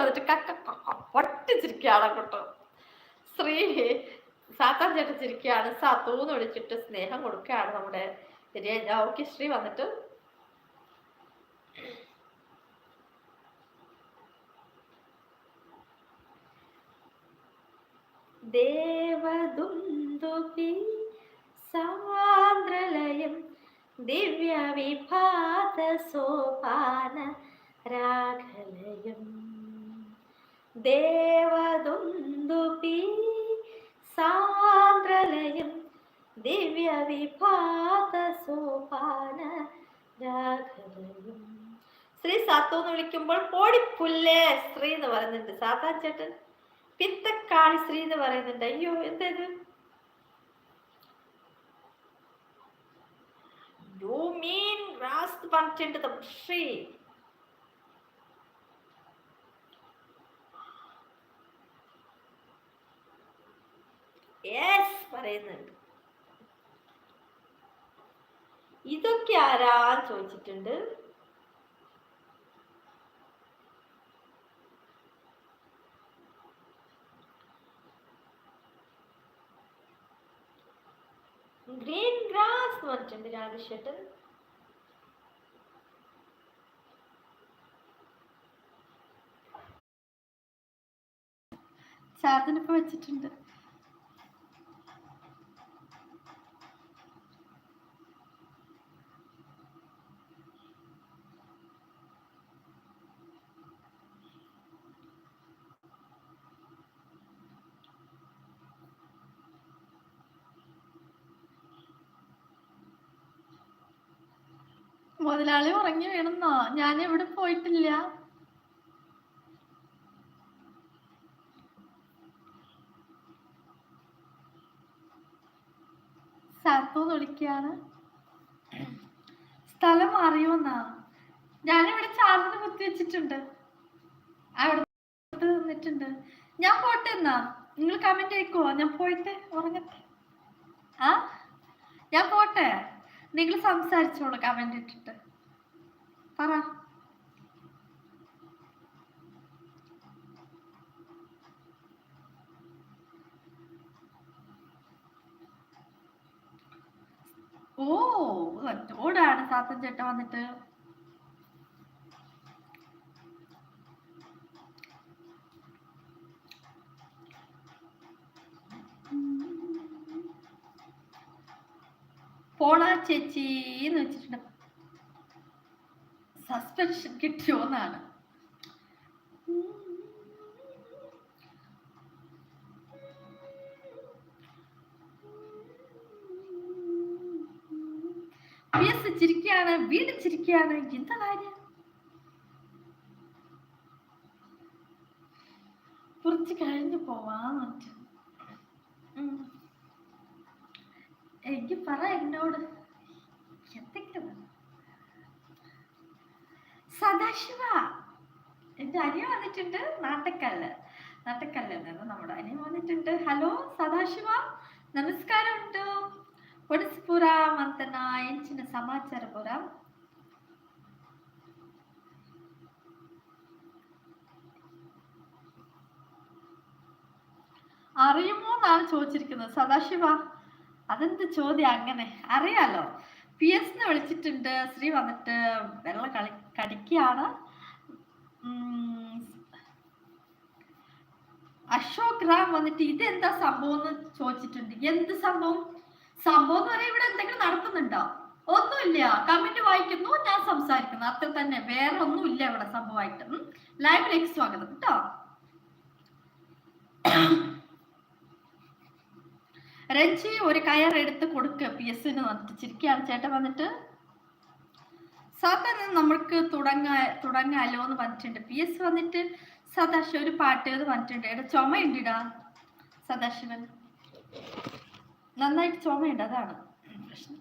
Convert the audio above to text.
വന്നിട്ട് പൊട്ടിച്ചിരിക്കുകയാണ് അങ്ങോട്ട്. ശ്രീ സാത്താൻ ചേട്ടൻ ചിരിക്കുകയാണ്. സാത്തൂന്ന് വിളിച്ചിട്ട് സ്നേഹം കൊടുക്കുകയാണ് നമ്മുടെ ഓക്കെ. ശ്രീ വന്നിട്ട് ദേവദുന്ദുഭി സാന്ദ്രലയം ദിവ്യ വിഭാത സോപാന രാഗലയം. ദേവദുന്ദുഭി സാന്ദ്രലയം ദിവ്യ വിഭാത സോപാന രാഗലയം. ശ്രീ സാത്തു എന്ന് വിളിക്കുമ്പോൾ പോടിപ്പുല്ലേ ശ്രീ എന്ന് പറയുന്നുണ്ട് സാത്താൻ ചേട്ടൻ. പിത്തക്കാളി ശ്രീ എന്ന് പറയുന്നുണ്ട്. അയ്യോ എന്തത്? യു മീൻ റാസ് പറഞ്ഞിട്ടുണ്ട് ശ്രീ. യെസ് പറയുന്നുണ്ട്. ഇതൊക്കെ ആരാ ചോദിച്ചിട്ടുണ്ട്. ഗ്രീൻ ഗ്രാസ് എന്ന് പറഞ്ഞിട്ടുണ്ട് രാജേഷേട്ടൻ. ചാർജിനൊക്കെ വെച്ചിട്ടുണ്ട്. മുതലാളി ഉറങ്ങി വീണെന്നോ? ഞാൻ എവിടെ പോയിട്ടില്ല. സാത്തൂന്ന് വിളിക്കാണ്. സ്ഥലം അറിയുമെന്നാ? ഞാനിവിടെ ചാർജിന് കുത്തി വെച്ചിട്ടുണ്ട്. അവിടെ നിന്നിട്ടുണ്ട്. ഞാൻ പോട്ടെ എന്നാ? നിങ്ങൾ കമന്റ് അയക്കുവോ? ഞാൻ പോയിട്ട് ഉറങ്ങട്ടെ. ആ ഞാൻ പോട്ടെ. നിങ്ങൾ സംസാരിച്ചോളൂ കമന്റ് ഇട്ടിട്ട്. പറ. ഓ ഓടാണ് സാത്തൻ ചേട്ടൻ വന്നിട്ട്. പോണ ചേച്ചി എന്ന് വെച്ചിട്ടുണ്ട്. സസ്പെൻഷൻ കിട്ടിയോന്നാണ്. ചിരിക്കുകയാണ്, വീട് ചിരിക്കുകയാണ്. എന്താ കാര്യം? കുറച്ച് കഴിഞ്ഞു പോവാന്ന് വെച്ചു. എനിക്ക് പറ എന്നോട് എന്തെങ്കിലും. സദാശിവ എന്റെ അനിയ വന്നിട്ടുണ്ട്. നാട്ടക്കല്ല് നമ്മുടെ അനിയ വന്നിട്ടുണ്ട്. ഹലോ ಸದಾಶಿವ, ನಮಸ್ಕಾರ ಉಂಟು. ಒಡಿಸ್ಪುರ ಮಂತನ ಎಂಚಿನ ಸಮಾಚಾರ ಪುರ. അറിയുമോ എന്നാണ് ചോദിച്ചിരിക്കുന്നത് സദാശിവ. അതെന്ത് ചോദ്യം അങ്ങനെ? അറിയാലോ. PS വിളിച്ചിട്ടുണ്ട്. ശ്രീ വന്നിട്ട് വെള്ളം കടിക്കുകയാണ്. അശോക് റാം വന്നിട്ട് ഇതെന്താ സംഭവം എന്ന് ചോദിച്ചിട്ടുണ്ട്. എന്ത് സംഭവം? സംഭവം എന്ന് പറയാൻ ഇവിടെ എന്തെങ്കിലും നടക്കുന്നുണ്ടോ? ഒന്നുമില്ല. കമന്റ് വായിക്കുന്നു, ഞാൻ സംസാരിക്കുന്നു, അത്ര തന്നെ. വേറെ ഒന്നുമില്ല ഇവിടെ സംഭവമായിട്ട്. ലൈവിലേക്ക് സ്വാഗതം കേട്ടോ. രഞ്ജി ഒരു കയർ എടുത്ത് കൊടുക്കുക PS വന്നിട്ട്. ചിരിക്കുകയാണ് ചേട്ടൻ വന്നിട്ട്. സാധാരണ നമ്മൾക്ക് തുടങ്ങാലോ എന്ന് പറഞ്ഞിട്ടുണ്ട്. PS വന്നിട്ട് സദാശിവ ഒരു പാട്ട് എന്ന് പറഞ്ഞിട്ടുണ്ട്. ഇവിടെ ചുമയുണ്ടിടാ സദാശിവൻ, നന്നായിട്ട് ചുമയുണ്ട്, അതാണ് പ്രശ്നം.